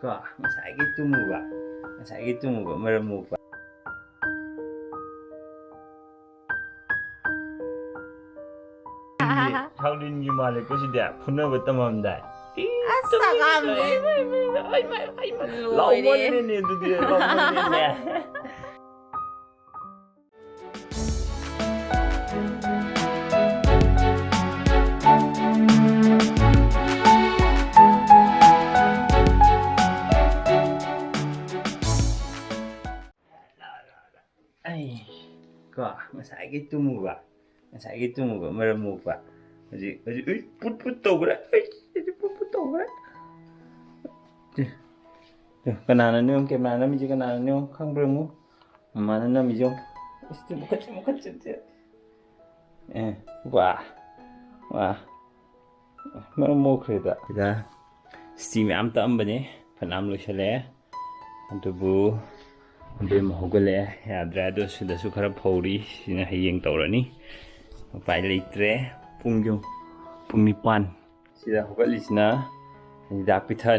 Ko masakit tumuba. Masakit tumuba maramuk pa. Howdin yung mali ko si Dad. Puna ba tamamday? Asakam mo. Ay, Lau mo din eh. Dugi, lau mo din eh. Ay, ko masakit tumuba. Masakit tumuba maramuk pa. Hujik, put tau berat. Put tau berat. Kanana ni om kamera mi kanana ni om khang bremu. Mana na mi jom. Isti bukat. Wah. Maramuk reda. Ida steam am ta am bane. Panam lo chale. Antubu Be mahogale yadra do sudah su khara phauri sina hayeng tawrani pai leitre pung nipan sida hogali sina dak pitha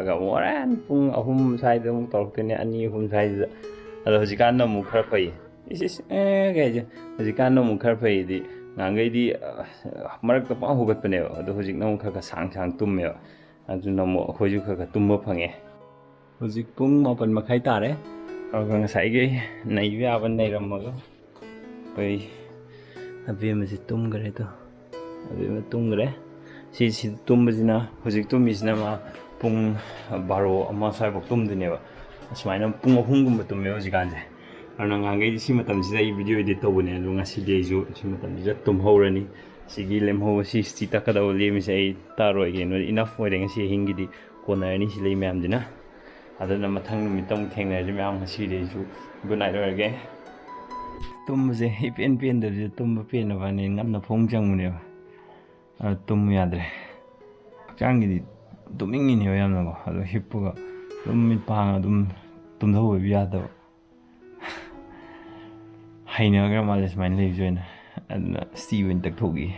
ga oran pung ahum sai da muk tawrtene ani ahum sai da ado hojikan no muk khara pai is gaje hojikan no muk khara pai di ngangai di marak ta pa hogat pane ado hojik no khara sang tumme adu no mo hoju khara tumba phange hojik pung 8 makhai tare aru ngasai ge nai bya ban nai ramaga oi abi ma si tum gare to abi ma tum gare si tum bajina hojik tum isna ma pung 12 ama sai bok tum dine ba asmaina pung 3 gum tum me hojik anje aru ngangai si matam si dai video edit to bune lu ngasi de ju si matam ji tum horani sigi lem ho si sta ka da lem sai taroi ge no enough oi ngasi hingi di corner ni si lei myam dina adana mathang numitong thengna ji myam ngasi de ju good night again tum je pen de tum pen ba ne ngam na phong jang mune ba tum yadre chang gi tuming ni yam na ko ado hippu ga tum mi pang tum tho bi ya da haina ga males main le join and Steven tak thogi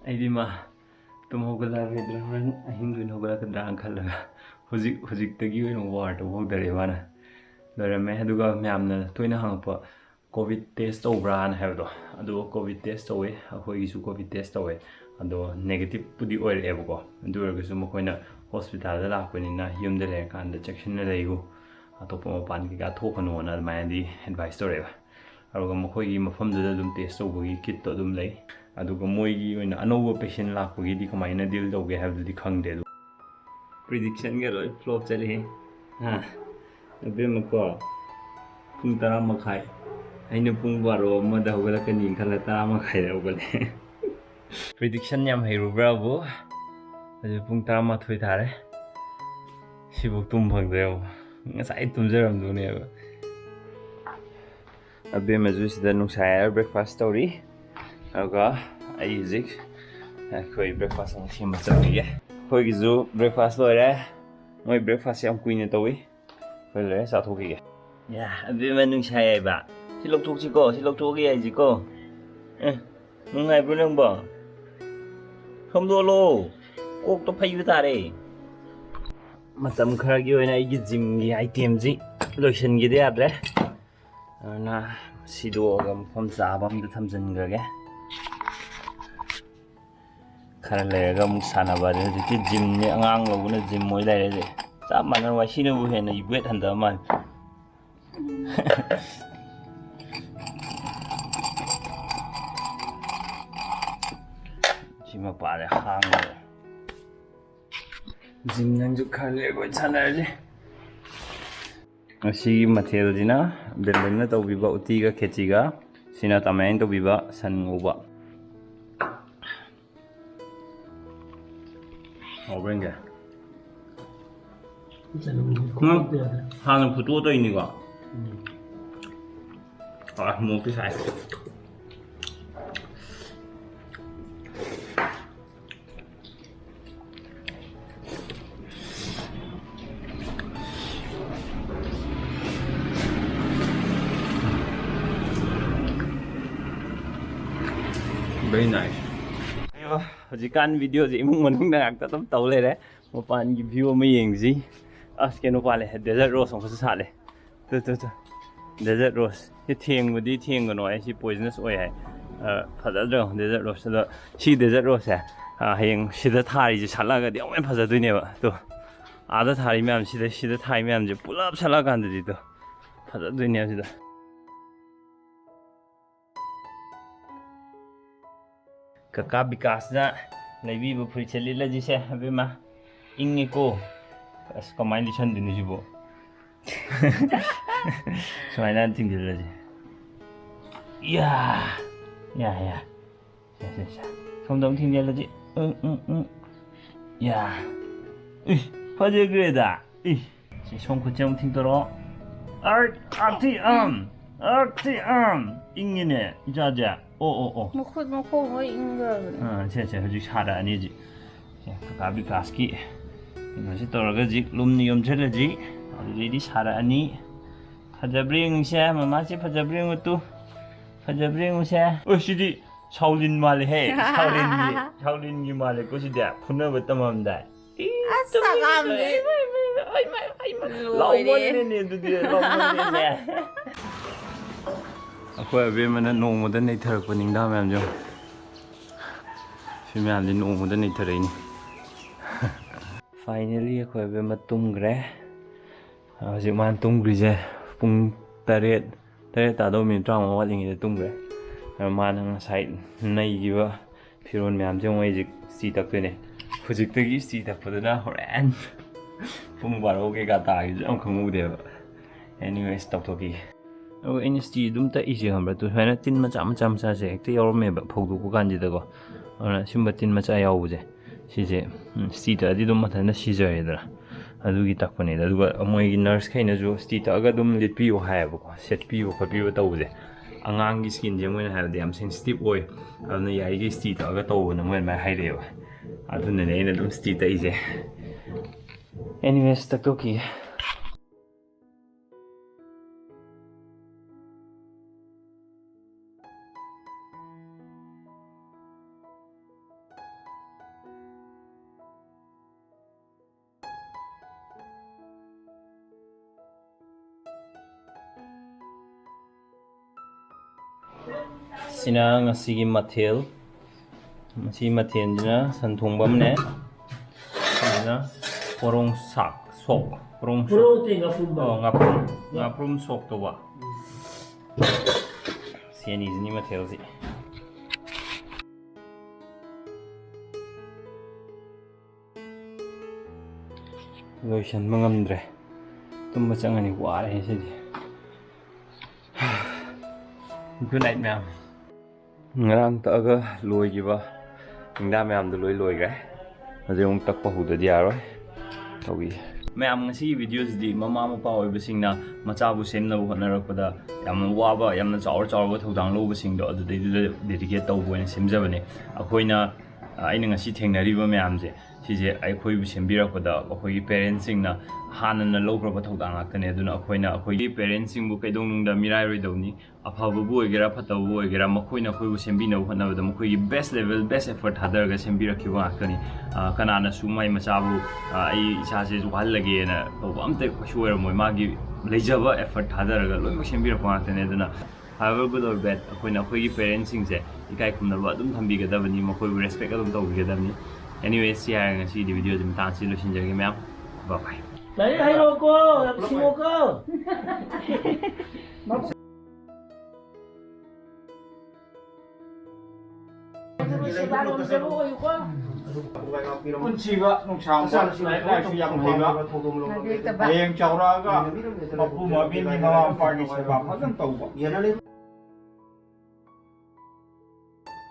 Aidi ma tum hogala vedra ran ahingu hogala kadra ankhala hojik tagi oin war to hogdare bana dare me aduga myamna toina hangpa covid test obra na hebdo adu covid test owe ahoi gisu covid test owe ado negative pudi oil ebuko adu ergusu mokoina hospital da lakoni na yumde le kan da section na leigu atopa mapan ki ga thokano na mayandi advice toreba aruga mokoi gi mafam da dum test obugi kit to dum lei aduga moigi oina anoba patient lakpagi di kamaina deal doge have di khangde prediction ga loi flop chale ha abe mako pung 10 makhai aina pung 12 ma da hogala kani khala 10 makhai da hogale prediction yam heiru bravo aju pung 11 thare sibuk tum phangdeo ngasai tumjaram du ne abe mazu sida nungsaya breakfast story aga ai zik khoi breakfast ang sim chami ge khoi gi zu breakfast lore moi breakfast yam kuine tawi khoi le sa thoki ge ya abi manung sai ba silok thok chi ko silok thoki ai ji ko mung ngai bru nang ba khom do lo kok to phai ta re matam khara gi oina ai gi gym gi item ji lotion gi de adre na sido gam phom sa bam da thamjan ga ge khara lega muk sana ba de ti gym ni angang lo na gym moi lai de sa man wa sinu bu he na ibet han da man gym pa de hang gym nang ju khara le go chana le asi mathel dina beleng na to biba uti ga khechi ga sina tamain to biba san ngoba Obrenge. Hang photo to ini ko. Mo ki sai. very nice. Hꯧꯖꯤꯛꯀꯥꯟ ꯚꯤꯗꯤꯑꯣꯁꯦ ꯏꯃꯨꯡ ꯃꯅꯨꯡꯗ ꯉꯥꯛꯇ ꯑꯗꯨꯝ ꯇꯧ ꯂꯩꯔꯦ. ꯃꯄꯥꯟꯒꯤ view ꯑꯃ ꯌꯦꯡꯁꯤ. ꯑꯁ ꯀꯩꯅꯣ ꯄꯥꯜꯂꯦ, ꯗꯦꯖꯔꯠ ꯔꯣꯁ ꯑꯃꯁꯨ ꯁꯥꯠꯂꯦ. ꯗꯦꯖꯔꯠ ꯔꯣꯁ. ꯁꯤ ꯊꯦꯡꯕꯗꯤ ꯊꯦꯡꯒꯅꯣ, ꯑꯩ ꯁꯤ ꯄꯣꯏꯖꯅꯁ ꯑꯣꯏ ꯍꯥꯏ. ꯐꯖꯗ꯭ꯔꯣ ꯗꯦꯖꯔꯠ ꯔꯣꯁꯇꯨꯗ. ꯁꯤ ꯗꯦꯖꯔꯠ ꯔꯣꯁꯁꯦ ꯍꯌꯦꯡ ꯁꯤꯗ ꯊꯥꯔꯤꯁꯦ ꯁꯥꯠꯂꯛꯑꯒꯗꯤ ꯑꯃꯨꯛ ꯍꯦꯟꯅ ꯐꯖꯗꯣꯏꯅꯦꯕ. ꯇꯣ ꯑꯥꯗ ꯊꯥꯔꯤ ꯃꯌꯥꯝ ꯁꯤꯗ ꯊꯥꯔꯤ ꯃꯌꯥꯝꯁꯦ ꯄꯨꯂꯞ ꯁꯥꯠꯂꯛꯑꯀꯥꯟꯗꯗꯤ ꯇꯣ ꯐꯖꯗꯣꯏꯅꯦꯕ ꯁꯤꯗ. ꯀꯀꯥ ꯕꯤꯀꯥꯁꯅ ꯂꯩꯕꯤꯕ ꯐꯨꯔꯤꯠꯁꯦ ꯂꯤꯠꯂꯁꯤꯁꯦ ꯑꯕꯦꯝꯃ. ꯏꯪꯉꯦꯀꯣ. ꯑꯁ ꯀꯃꯥꯏꯅ ꯂꯤꯠꯁꯟꯗꯣꯏꯅꯣ ꯁꯤꯕꯣ? ꯁꯨꯃꯥꯏꯅ ꯊꯤꯡꯖꯤꯜꯂꯁꯤ. ꯌꯥ. ꯁꯣꯝꯗ ꯑꯃꯨꯛ ꯊꯤꯡꯖꯤꯜꯂꯁꯤ. ꯌꯥ. ꯐꯖꯈ꯭ꯔꯦꯗ. ꯁꯤ ꯁꯣꯝ ꯈꯨꯠꯁꯦ ꯑꯃꯨꯛ ꯊꯤꯡꯇꯣꯔꯛꯑꯣ. ꯑꯛꯊꯤ ꯏꯪꯉꯤꯅꯦ ꯏꯆꯥꯁꯦ. ꯑꯣ. ꯃꯈꯨꯠ ꯃꯈꯣꯡ ꯂꯣꯏ ꯏꯪꯈ꯭ꯔꯕꯅꯦ. ꯁꯦ ꯍꯧꯖꯤꯛ ꯁꯥꯔꯛꯑꯅꯤ ꯍꯧꯖꯤꯛ. ꯀꯀꯥ ꯕꯤꯀꯥꯁꯀꯤ ꯀꯩꯅꯣꯁꯤ ꯇꯧꯔꯒ ꯍꯧꯖꯤꯛ ꯂꯨꯝꯅ ꯌꯣꯝꯁꯤꯜꯂꯁꯤ. ꯑꯗꯨꯗꯩꯗꯤ ꯁꯥꯔꯛꯑꯅꯤ. ꯐꯖꯕ꯭ꯔꯥ ꯌꯦꯡꯉꯨꯁꯦ. ꯃꯃꯥꯁꯦ ꯐꯖꯕ꯭ꯔꯥ ꯌꯦꯡꯉꯨꯇꯨ. ꯐꯖꯕ꯭ꯔꯥ ꯌꯦꯡꯉꯨꯁꯦ. ꯁꯤꯗꯤ ꯁꯥꯎꯂꯤꯟ ꯃꯥꯜꯂꯦꯍꯦ. ꯁꯥꯎꯂꯤꯟꯒꯤ ꯃꯥꯜꯂꯦꯀꯣ ꯁꯤꯗꯤ. ꯐꯨꯅꯕ ꯇꯝꯃꯝꯗꯥꯏ. ꯑꯁ ꯁꯒꯥꯝꯗꯤ ꯂꯥꯎꯃꯜꯂꯦꯅꯦ ꯑꯗꯨꯗꯤ. ꯂꯥꯎꯃꯜꯂꯦꯅꯦ. ꯑꯩꯈꯣꯏ ꯑꯕꯦꯝꯃꯅ ꯅꯣꯡꯃꯗ ꯅꯩꯊꯔꯛꯄ ꯅꯤꯡꯊꯥ ꯃꯌꯥꯝꯁꯦ. ꯁꯤ ꯃꯌꯥꯝꯁꯦ ꯅꯣꯡꯃꯗ ꯅꯩꯊꯔꯛꯏꯅꯤ. ꯐꯥꯏꯅꯦꯜꯂꯤ ꯑꯩꯈꯣꯏ ꯑꯕꯦꯝꯃ ꯇꯨꯝꯈ꯭ꯔꯦ. ꯍꯧꯖꯤꯛ ꯃꯥꯅ ꯇꯨꯝꯈ꯭ꯔꯤꯁꯦ ꯄꯨꯡ 8 ꯇꯥꯗꯧ ꯃꯤꯅꯤꯠ 30 ꯋꯥꯠꯂꯤꯉꯩꯗ ꯇꯨꯝꯈ꯭ꯔꯦ. ꯃꯥꯅ ꯉꯁꯥꯏ ꯅꯩꯈꯤꯕ ꯐꯤꯔꯣꯜ ꯃꯌꯥꯝꯁꯦ ꯑꯃꯨꯛ ꯍꯧꯖꯤꯛ ꯏꯁꯇꯤ ꯇꯛꯇꯣꯏꯅꯦ. ꯍꯧꯖꯤꯛꯇꯒꯤ ꯏꯁꯇꯤ ꯇꯛꯄꯗꯨꯅ ꯍꯣꯔꯦꯟ ꯄꯨꯡ 12 ꯀꯩꯀꯥ ꯇꯥꯈꯤꯕꯁꯨ ꯌꯥꯝ ꯈꯪꯍꯧꯗꯦꯕ. ꯑꯦꯅꯤꯋꯦꯁ ꯇꯧꯊꯣꯛꯈꯤꯒꯦ. ꯑꯗꯨꯒ ꯑꯩꯅ ꯏꯁꯇꯤ ꯑꯗꯨꯝ ꯇꯛꯏꯁꯦ ꯈꯪꯕ꯭ꯔꯥ? ꯁꯨꯃꯥꯏꯅ ꯇꯤꯟ ꯃꯆꯥꯁꯦ ꯍꯦꯛꯇ ꯌꯥꯎꯔꯝꯃꯦꯕ ꯐꯧꯗꯣꯛꯄ ꯀꯥꯟꯁꯤꯗꯀꯣ. ꯑꯗꯨꯅ ꯁꯤꯒꯨꯝꯕ ꯇꯤꯟ ꯃꯆꯥ ꯌꯥꯎꯕꯁꯦ ꯁꯤꯁꯦ ꯏꯁꯇꯤ ꯇꯛꯑꯗꯤ ꯑꯗꯨꯝ ꯃꯊꯟꯇ ꯁꯤꯖꯔꯦꯗꯅ. ꯑꯗꯨꯒꯤ ꯇꯛꯄꯅꯦꯗ. ꯑꯗꯨꯒ ꯃꯣꯏꯒꯤ ꯅꯔꯁꯈꯩꯅꯁꯨ ꯏꯁꯇꯤ ꯇꯛꯑꯒ ꯑꯗꯨꯝ ꯂꯤꯠꯄꯤꯌꯣ ꯍꯥꯏꯌꯦꯕꯀꯣ. ꯁꯦꯠꯄꯤꯌꯣ ꯈꯣꯠꯄꯤꯌꯣ ꯇꯧꯕꯁꯦ. ꯑꯉꯥꯡꯒꯤ ꯁ꯭ꯀꯤꯟꯁꯦ ꯃꯣꯏꯅ ꯍꯥꯏꯕꯗꯤ ꯌꯥꯝ ꯁꯦꯟꯁꯤꯇꯤꯞ ꯑꯣꯏ. ꯑꯗꯨꯅ ꯌꯥꯔꯤꯈꯩ ꯏꯁꯇꯤ ꯇꯛꯑꯒ ꯇꯧꯕꯅ ꯃꯣꯏ ꯑꯗꯨꯃꯥꯏꯅ ꯍꯥꯏꯔꯛꯑꯦꯕ. ꯑꯗꯨꯅꯅꯦ ꯑꯩꯅ ꯑꯗꯨꯝ ꯏꯁꯇꯤ ꯇꯛꯏꯁꯦ. ꯑꯦꯅꯤꯋꯦꯁ ꯇꯛꯊꯣꯛꯈꯤꯒꯦ. ꯁꯤꯅ ꯉꯁꯤꯒꯤ ꯃꯊꯦꯜ. ꯃꯁꯤ ꯃꯊꯦꯜꯁꯤꯅ ꯁꯟ ꯊꯣꯡꯕ ꯑꯃꯅꯦ. ꯁꯤꯁꯤꯅ ꯄꯣꯔꯣꯡ ꯁꯣꯛ. ꯉꯥꯄ꯭ꯔꯨꯝ ꯁꯣꯛ ꯇꯧꯕ. ꯁꯤ ꯑꯅꯤꯁꯤꯅꯤ ꯃꯊꯦꯜꯁꯤ. ꯂꯣꯏꯁꯟꯕ ꯉꯝꯗ꯭ꯔꯦ. ꯇꯨꯝꯕ ꯆꯪꯉꯅꯤ. ꯋꯥꯔꯦ ꯁꯤꯗꯤ. ꯒꯨꯗ ꯅꯥꯏꯠ ꯃꯌꯥꯝ. ꯉꯔꯥꯡ ꯇꯛꯑꯒ ꯂꯣꯏꯈꯤꯕ ꯅꯤꯡꯊꯥ ꯃꯌꯥꯝꯗꯣ ꯂꯣꯏ ꯂꯣꯏꯈ꯭ꯔꯦ. ꯍꯧꯖꯤꯛ ꯑꯃꯨꯛ ꯇꯛꯄ ꯍꯧꯗ꯭ꯔꯗꯤ ꯌꯥꯔꯣꯏ. ꯇꯧꯈꯤꯒꯦ. ꯃꯌꯥꯝ ꯉꯁꯤꯒꯤ ꯚꯤꯗꯤꯑꯣꯁꯤꯗꯤ ꯃꯃꯥ ꯃꯄꯥ ꯑꯣꯏꯕꯁꯤꯡꯅ ꯃꯆꯥꯕꯨ ꯁꯦꯝꯅꯕ ꯍꯣꯠꯅꯔꯛꯄꯗ ꯌꯥꯝꯅ ꯋꯥꯕ, ꯌꯥꯝꯅ ꯆꯥꯎꯔꯕ ꯊꯧꯗꯥꯡ ꯂꯧꯕꯁꯤꯡꯗꯣ ꯑꯗꯨꯗꯩꯗꯨꯗ ꯗꯦꯗꯤꯀꯦꯠ ꯇꯧꯕ ꯑꯣꯏꯅ ꯁꯦꯝꯖꯕꯅꯦ. ꯑꯩꯅ ꯉꯁꯤ ꯊꯦꯡꯅꯔꯤꯕ ꯃꯌꯥꯝꯁꯦ ꯁꯤꯁꯦ ꯑꯩꯈꯣꯏꯕꯨ ꯁꯦꯝꯕꯤꯔꯛꯄꯗ ꯑꯩꯈꯣꯏꯒꯤ ꯄꯦꯔꯦꯟꯁꯁꯤꯡꯅ ꯍꯥꯟꯅꯅ ꯂꯧꯈ꯭ꯔꯕ ꯊꯧꯗꯥꯡ ꯉꯥꯛꯇꯅꯦ. ꯑꯗꯨꯅ ꯑꯩꯈꯣꯏꯅ ꯑꯩꯈꯣꯏꯒꯤ ꯄꯦꯔꯦꯟꯁꯁꯤꯡꯕꯨ ꯀꯩꯗꯧꯅꯨꯡꯗ ꯃꯤꯔꯥꯏꯔꯣꯏꯗꯧꯅꯤ. ꯑꯐꯕꯕꯨ ꯑꯣꯏꯒꯦꯔꯥ ꯐꯠꯇꯕꯕꯨ ꯑꯣꯏꯒꯦꯔꯥ ꯃꯈꯣꯏꯅ ꯑꯩꯈꯣꯏꯕꯨ ꯁꯦꯝꯕꯤꯅꯕ ꯍꯣꯠꯅꯕꯗ ꯃꯈꯣꯏꯒꯤ ꯕꯦꯁ ꯂꯦꯚꯦꯜ, ꯕꯦꯁ ꯑꯦꯐꯔꯠ ꯊꯥꯗꯔꯒ ꯁꯦꯝꯕꯤꯔꯛꯈꯤꯕ ꯉꯥꯛꯇꯅꯤ. ꯀꯅꯥꯅꯁꯨ ꯃꯥꯏ ꯃꯆꯥꯕꯨ ꯑꯩ ꯏꯆꯥꯁꯦ ꯋꯥꯍꯜꯂꯒꯦꯅ ꯇꯧꯕ ꯑꯝꯇ ꯀꯩꯁꯨ ꯑꯣꯏꯔꯝꯃꯣꯏ. ꯃꯥꯒꯤ ꯂꯩꯖꯕ ꯑꯦꯐꯔꯠ ꯊꯥꯗꯔꯒ ꯂꯣꯏꯅꯃꯛ ꯁꯦꯝꯕꯤꯔꯛꯄ ꯉꯥꯛꯇꯅꯦ. ꯑꯗꯨꯅ however good or bad ꯑꯩꯈꯣꯏꯅ ꯑꯩꯈꯣꯏꯒꯤ ꯄꯦꯔꯦꯟꯁꯁꯤꯡꯁꯦ ꯏꯀꯥꯏ ꯈꯨꯝꯅꯕ ꯑꯗꯨꯝ ꯊꯝꯕꯤꯒꯗꯕꯅꯤ. ꯃꯈꯣꯏꯕꯨ ꯔꯦꯁꯄꯦꯛ ꯑꯗꯨꯝ ꯇꯧꯕꯤꯒꯗꯕꯅꯤ. ꯑꯦꯅꯤꯋꯦ ꯁꯤ ꯍꯥꯏꯔꯒ ꯉꯁꯤꯒꯤ ꯚꯤꯗꯤꯑꯣꯁꯤ ꯃꯇꯥꯡꯁꯤ ꯂꯣꯏꯁꯤꯟꯖꯔꯒꯦ ꯃꯌꯥꯝ. ꯕꯥꯏ. Đấy hay rồi cô, em xin cô cơ. ꯄꯨꯟꯁꯤꯕ ꯅꯨꯡꯁꯥꯡ ꯂꯥꯏꯔꯤꯛꯁꯨ ꯌꯥꯝ ꯍꯩꯕ ꯍꯌꯦꯡ ꯆꯥꯎꯔꯛꯑꯒ ꯃꯄꯨ ꯃꯄꯤꯒꯤ ꯃꯃꯥ ꯃꯄꯥꯒꯤ ꯁꯦꯕꯥ ꯐꯖꯅ ꯇꯧꯕ